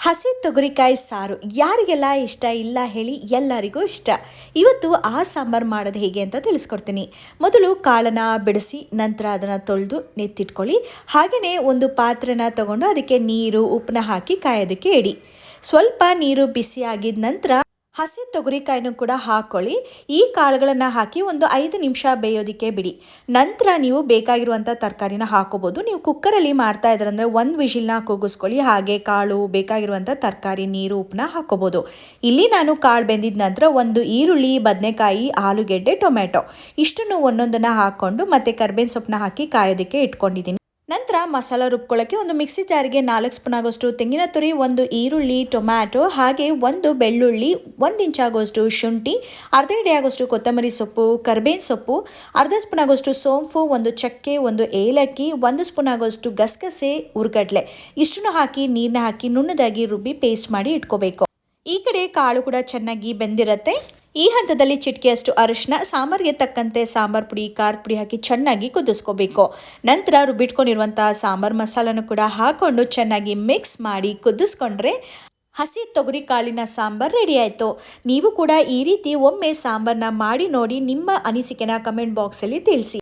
ಹಸಿ ತೊಗರಿಕಾಯಿ ಸಾರು ಯಾರಿಗೆಲ್ಲ ಇಷ್ಟ ಇಲ್ಲ ಹೇಳಿ, ಎಲ್ಲರಿಗೂ ಇಷ್ಟ. ಇವತ್ತು ಆ ಸಾಂಬಾರು ಮಾಡೋದು ಹೇಗೆ ಅಂತ ತಿಳಿಸ್ಕೊಡ್ತೀನಿ. ಮೊದಲು ಕಾಳನ್ನು ಬಿಡಿಸಿ ನಂತರ ಅದನ್ನು ತೊಳೆದು ನೆತ್ತಿಟ್ಕೊಳ್ಳಿ. ಹಾಗೆಯೇ ಒಂದು ಪಾತ್ರೆನ ತಗೊಂಡು ಅದಕ್ಕೆ ನೀರು ಉಪ್ಪನ್ನ ಹಾಕಿ ಕಾಯೋದಕ್ಕೆ ಇಡಿ. ಸ್ವಲ್ಪ ನೀರು ಬಿಸಿ ಆಗಿದ ನಂತರ ಹಸಿ ತೊಗರಿಕಾಯಿನೂ ಕೂಡ ಹಾಕ್ಕೊಳ್ಳಿ. ಈ ಕಾಳುಗಳನ್ನು ಹಾಕಿ ಒಂದು 5 ನಿಮಿಷ ಬೇಯೋದಕ್ಕೆ ಬಿಡಿ. ನಂತರ ನೀವು ಬೇಕಾಗಿರುವಂಥ ತರಕಾರಿನ ಹಾಕೋಬೋದು. ನೀವು ಕುಕ್ಕರಲ್ಲಿ ಮಾಡ್ತಾ ಇದ್ರಂದರೆ 1 ವಿಷಿಲ್ನ ಕೂಗಿಸ್ಕೊಳ್ಳಿ. ಹಾಗೆ ಕಾಳು ಬೇಕಾಗಿರುವಂಥ ತರಕಾರಿ ನೀರು ಉಪ್ಪನ್ನ ಹಾಕೋಬೋದು. ಇಲ್ಲಿ ನಾನು ಕಾಳು ಬೆಂದಿದ ನಂತರ ಒಂದು ಈರುಳ್ಳಿ, ಬದನೆಕಾಯಿ, ಆಲೂಗೆಡ್ಡೆ, ಟೊಮೆಟೊ ಇಷ್ಟನ್ನು ಒಂದೊಂದನ್ನು ಹಾಕ್ಕೊಂಡು ಮತ್ತೆ ಕರ್ಬೇವಿನ ಸೊಪ್ಪನ್ನ ಹಾಕಿ ಕಾಯೋದಕ್ಕೆ ಇಟ್ಕೊಂಡಿದ್ದೀನಿ. ನಂತರ ಮಸಾಲ ರುಬ್ಕೊಳ್ಳೋಕ್ಕೆ ಒಂದು ಮಿಕ್ಸಿ ಜಾರಿಗೆ 4 ಸ್ಪೂನ್ ಆಗೋಷ್ಟು ತೆಂಗಿನ ತುರಿ, ಒಂದು ಈರುಳ್ಳಿ, ಟೊಮ್ಯಾಟೊ, ಹಾಗೆ ಒಂದು ಬೆಳ್ಳುಳ್ಳಿ, 1 ಇಂಚ್ ಆಗೋಷ್ಟು ಶುಂಠಿ, ಅರ್ಧ ಹಿಡಿ ಆಗೋಷ್ಟು ಕೊತ್ತಂಬರಿ ಸೊಪ್ಪು, ಕರ್ಬೇವಿನ ಸೊಪ್ಪು, ಅರ್ಧ ಸ್ಪೂನ್ ಆಗೋಷ್ಟು ಸೋಂಪು, ಒಂದು ಚಕ್ಕೆ, ಒಂದು ಏಲಕ್ಕಿ, 1 ಸ್ಪೂನ್ ಆಗೋಷ್ಟು ಗಸಗಸೆ, ಹುರ್ಗಡ್ಲೆ ಇಷ್ಟನ್ನು ಹಾಕಿ ನೀರನ್ನ ಹಾಕಿ ನುಣ್ಣದಾಗಿ ರುಬ್ಬಿ ಪೇಸ್ಟ್ ಮಾಡಿ ಇಟ್ಕೋಬೇಕು. ಈ ಕಡೆ ಕಾಳು ಕೂಡ ಚೆನ್ನಾಗಿ ಬೆಂದಿರುತ್ತೆ. ಈ ಹಂತದಲ್ಲಿ ಚಿಟಿಕೆಯಷ್ಟು ಅರಿಶಿನ, ಸಾಂಬಾರಿಗೆ ತಕ್ಕಂತೆ ಸಾಂಬಾರು ಪುಡಿ, ಖಾರದ ಪುಡಿ ಹಾಕಿ ಚೆನ್ನಾಗಿ ಕುದಿಸ್ಕೋಬೇಕು. ನಂತರ ರುಬ್ಬಿಟ್ಕೊಂಡಿರುವಂತಹ ಸಾಂಬಾರು ಮಸಾಲನು ಕೂಡ ಹಾಕೊಂಡು ಚೆನ್ನಾಗಿ ಮಿಕ್ಸ್ ಮಾಡಿ ಕುದಿಸ್ಕೊಂಡ್ರೆ ಹಸಿ ತೊಗರಿ ಕಾಳಿನ ಸಾಂಬಾರು ರೆಡಿ ಆಯಿತು. ನೀವು ಕೂಡ ಈ ರೀತಿ ಒಮ್ಮೆ ಸಾಂಬಾರನ್ನ ಮಾಡಿ ನೋಡಿ. ನಿಮ್ಮ ಅನಿಸಿಕೆನ ಕಮೆಂಟ್ ಬಾಕ್ಸಲ್ಲಿ ತಿಳಿಸಿ.